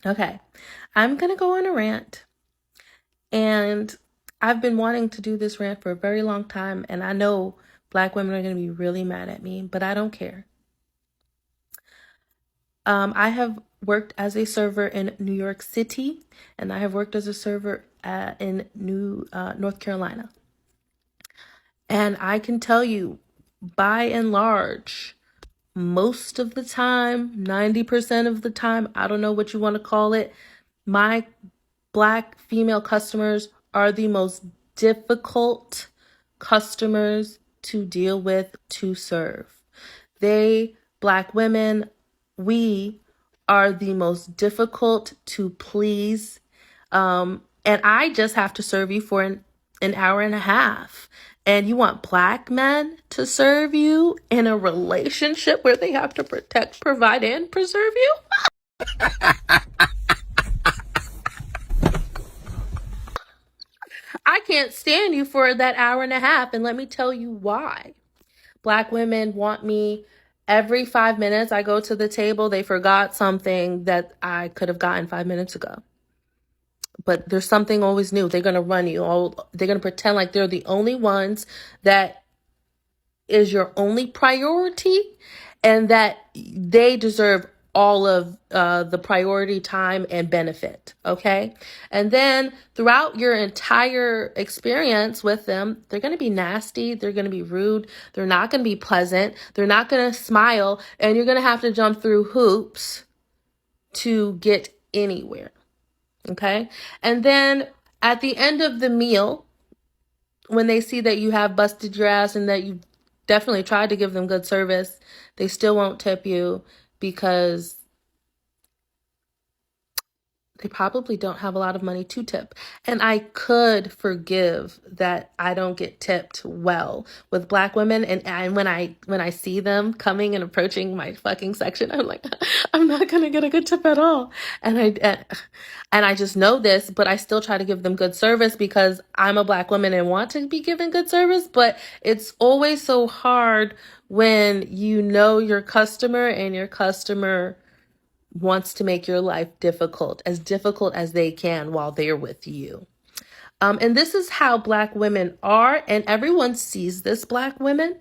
Okay, I'm gonna go on a rant, and I've been wanting to do this rant for a very long time, and I know Black women are gonna be really mad at me, but I don't care. I have worked as a server in New York City, and I have worked as a server in North Carolina. And I can tell you, by and large, most of the time, 90% of the time, I don't know what you want to call it, my Black female customers are the most difficult customers to deal with, to serve. Black women, we are the most difficult to please. And I just have to serve you for an hour and a half. And you want Black men to serve you in a relationship where they have to protect, provide, and preserve you? I can't stand you for that hour and a half. And let me tell you why. Black women want me every 5 minutes. I go to the table, they forgot something that I could have gotten 5 minutes ago. But there's something always new. They're going to run you. They're going to pretend like they're the only ones that is your only priority and that they deserve all of the priority time and benefit. Okay. And then throughout your entire experience with them, they're going to be nasty. They're going to be rude. They're not going to be pleasant. They're not going to smile. And you're going to have to jump through hoops to get anywhere. Okay. And then at the end of the meal, when they see that you have busted your ass and that you definitely tried to give them good service, they still won't tip you because they probably don't have a lot of money to tip. And I could forgive that I don't get tipped well with Black women. And when I see them coming and approaching my fucking section, I'm like, I'm not gonna get a good tip at all. And I just know this, but I still try to give them good service because I'm a Black woman and want to be given good service. But it's always so hard when you know your customer and your customer wants to make your life difficult as they can while they're with you. And this is how Black women are, and everyone sees this, Black women,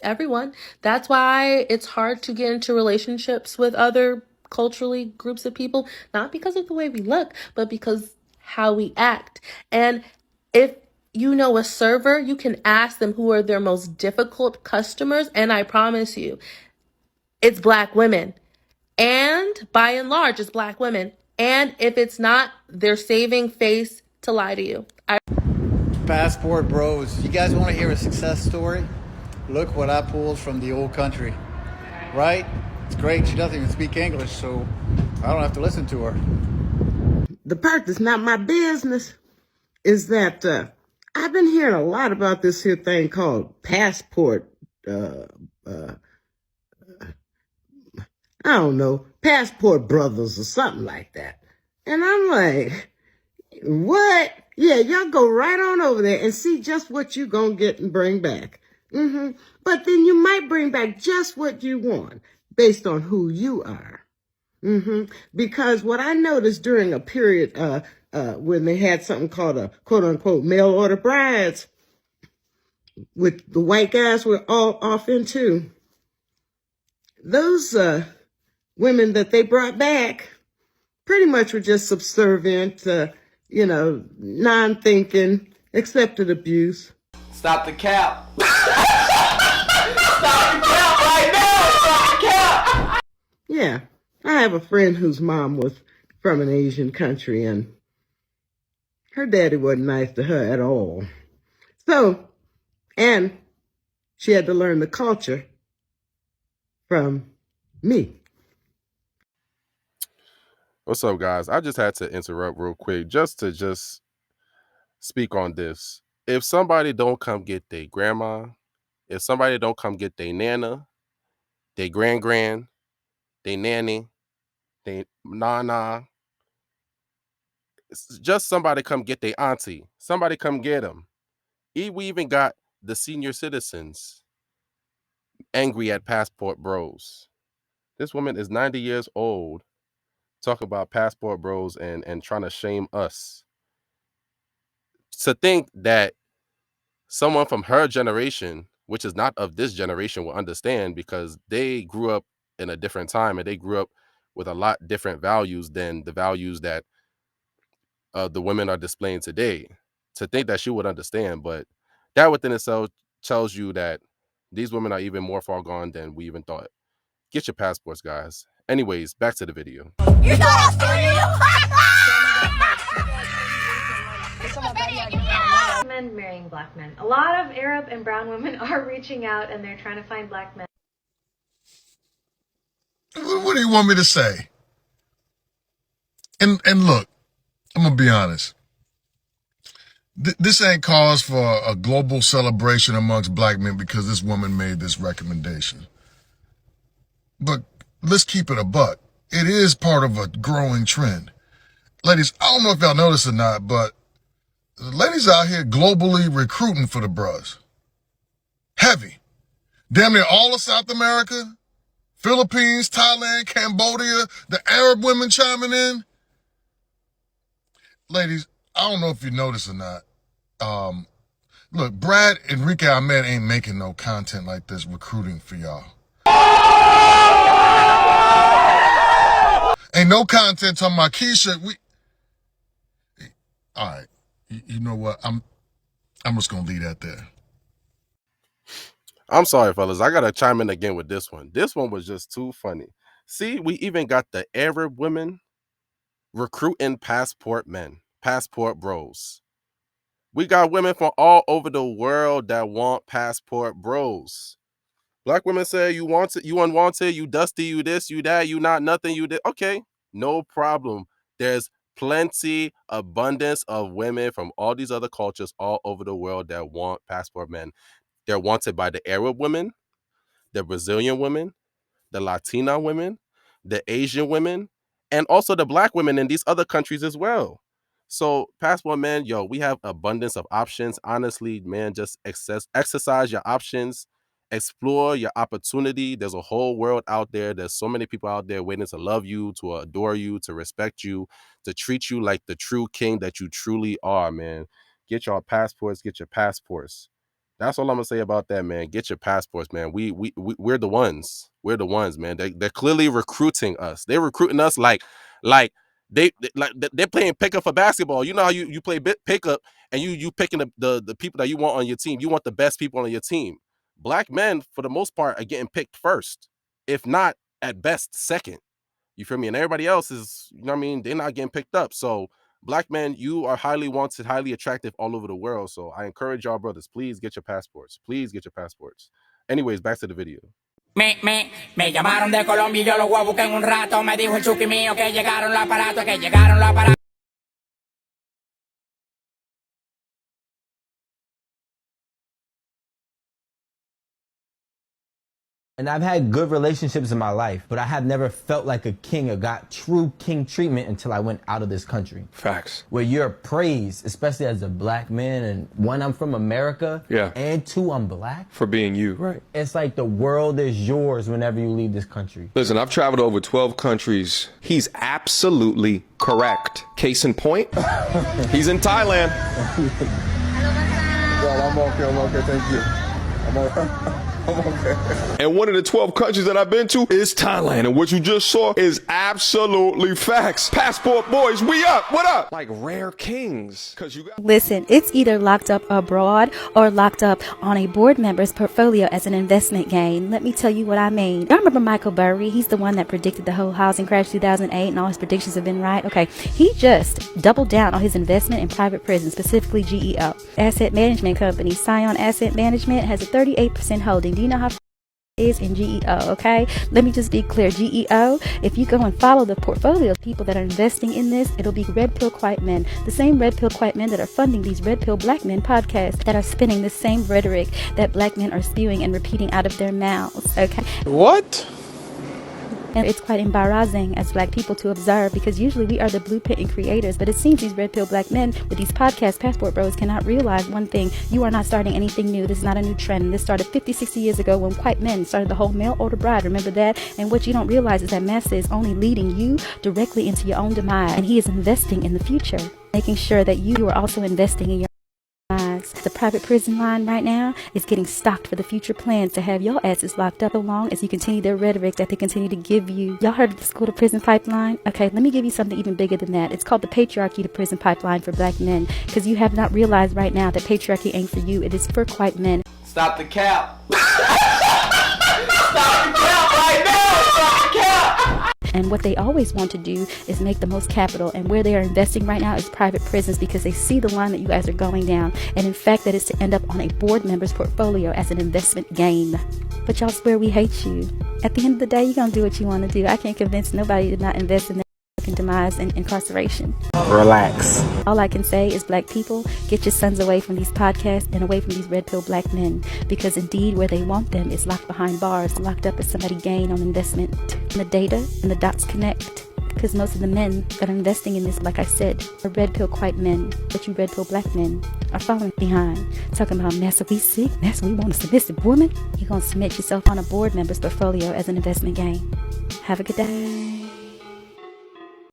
everyone. That's why it's hard to get into relationships with other culturally groups of people, not because of the way we look, but because how we act. And if you know a server, you can ask them who are their most difficult customers, and I promise you, it's Black women. And by and large, it's Black women. And if it's not, they're saving face to lie to you. Passport bros, you guys want to hear a success story? Look what I pulled from the old country. Right? It's great. She doesn't even speak English, so I don't have to listen to her. The part that's not my business is that I've been hearing a lot about this here thing called passport. I don't know, passport brothers or something like that. And I'm like, what? Yeah, y'all go right on over there and see just what you gonna get and bring back. But then you might bring back just what you want based on who you are. Because what I noticed during a period when they had something called a quote unquote mail order brides, which the white guys were all off into, those women that they brought back pretty much were just subservient, non-thinking, accepted abuse. Stop the cap. Stop the cap right now. Stop the cap. Yeah, I have a friend whose mom was from an Asian country, and her daddy wasn't nice to her at all. So, and she had to learn the culture from me. What's up, guys? I just had to interrupt real quick just to speak on this. If somebody don't come get their grandma, if somebody don't come get their nana, their grand, their nanny, their nana, just somebody come get their auntie. Somebody come get them. We even got the senior citizens angry at passport bros. This woman is 90 years old talk about passport bros and trying to shame us. To think that someone from her generation, which is not of this generation, will understand, because they grew up in a different time and they grew up with a lot different values than the values that the women are displaying today. To think that she would understand, but that within itself tells you that these women are even more far gone than we even thought. Get your passports, guys. Anyways, back to the video. You thought I was Men marrying black men. A lot of Arab and brown women are reaching out and they're trying to find black men. What do you want me to say? And look, I'm gonna be honest. This ain't cause for a global celebration amongst black men because this woman made this recommendation. But let's keep it a buck. It is part of a growing trend. Ladies, I don't know if y'all noticed or not, but the ladies out here globally recruiting for the bros. Heavy. Damn near all of South America, Philippines, Thailand, Cambodia, the Arab women chiming in. Ladies, I don't know if you noticed or not. Look, Brad Enrique Ahmed ain't making no content like this recruiting for y'all. Ain't no content talking about Keisha. All right. You know what? I'm just gonna leave that there. I'm sorry, fellas. I gotta chime in again with this one. This one was just too funny. See, we even got the Arab women recruiting passport men, passport bros. We got women from all over the world that want passport bros. Black women say you want it, you unwanted, you dusty, you this, you that, you not nothing, you did. Okay, no problem. There's plenty, abundance of women from all these other cultures all over the world that want passport men. They're wanted by the Arab women, the Brazilian women, the Latina women, the Asian women, and also the black women in these other countries as well. So, passport man, yo, we have abundance of options. Honestly, man, just exercise your options, explore your opportunity. There's a whole world out there. There's so many people out there waiting to love you, to adore you, to respect you, to treat you like the true king that you truly are, man. Get your passports, get your passports. That's all I'm gonna say about that, man. Get your passports, man. We're the ones. We're the ones, man. They're clearly recruiting us. They're recruiting us like they're playing pickup for basketball. You know how you play pickup and you picking the people that you want on your team. You want the best people on your team. Black men, for the most part, are getting picked first, if not at best second. You feel me? And everybody else is, you know what I mean? They're not getting picked up. So black men, you are highly wanted, highly attractive all over the world. So I encourage y'all brothers, please get your passports. Please get your passports. Anyways, back to the video. Me llamaron de Colombia y yo los voy a buscar en un rato. Me dijo el chuki mío que llegaron los aparatos, que llegaron los aparatos. And I've had good relationships in my life, but I have never felt like a king or got true king treatment until I went out of this country. Facts. Where you're praised, especially as a black man, and one, I'm from America, and two, I'm black. For being you, right. It's like the world is yours whenever you leave this country. Listen, I've traveled over 12 countries. He's absolutely correct. Case in point, he's in Thailand. Well, I'm okay, thank you. I'm okay. And one of the 12 countries that I've been to is Thailand. And what you just saw is absolutely facts. Passport boys, we up. What up? Like rare kings. Cause you got. Listen, it's either locked up abroad or locked up on a board member's portfolio as an investment gain. Let me tell you what I mean. Y'all remember Michael Burry? He's the one that predicted the whole housing crash 2008 and all his predictions have been right. Okay, he just doubled down on his investment in private prisons, specifically GEO. Asset management company Scion Asset Management has a 38% holding. Do you know how it is in GEO? Okay, let me just be clear. GEO, if you go and follow the portfolio of people that are investing in this, it'll be red pill white men, the same red pill white men that are funding these red pill black men podcasts that are spinning the same rhetoric that black men are spewing and repeating out of their mouths. Okay, What? And it's quite embarrassing as black people to observe, because usually we are the blueprint and creators, but it seems these red pill black men with these podcast passport bros cannot realize one thing: you are not starting anything new. This is not a new trend. This started 50, 60 years ago when white men started the whole mail order bride. Remember that? And what you don't realize is that Master is only leading you directly into your own demise, and he is investing in the future, making sure that you are also investing in your lives. The private prison line right now is getting stocked for the future plans to have your asses locked up so long as you continue their rhetoric that they continue to give you. Y'all heard of the school to prison pipeline? Okay, let me give you something even bigger than that. It's called the patriarchy to prison pipeline for black men, because you have not realized right now that patriarchy ain't for you. It is for white men. Stop the cap. Stop the cap right now. Stop the cap. And what they always want to do is make the most capital, and where they are investing right now is private prisons, because they see the line that you guys are going down, and in fact that is to end up on a board member's portfolio as an investment gain. But y'all swear we hate you. At the end of the day, you're gonna do what you want to do. I can't convince nobody to not invest in their fucking demise and incarceration. Relax. All I can say is, black people, get your sons away from these podcasts and away from these red pill black men, because indeed where they want them is locked behind bars, locked up as somebody gain on investment. And the data and the dots connect, because most of the men that are investing in this, like I said, are red pill white men, but you red pill black men are following behind, talking about, Master, we sick, Master, we want a submissive woman. You're gonna submit yourself on a board member's portfolio as an investment gain. Have a good day.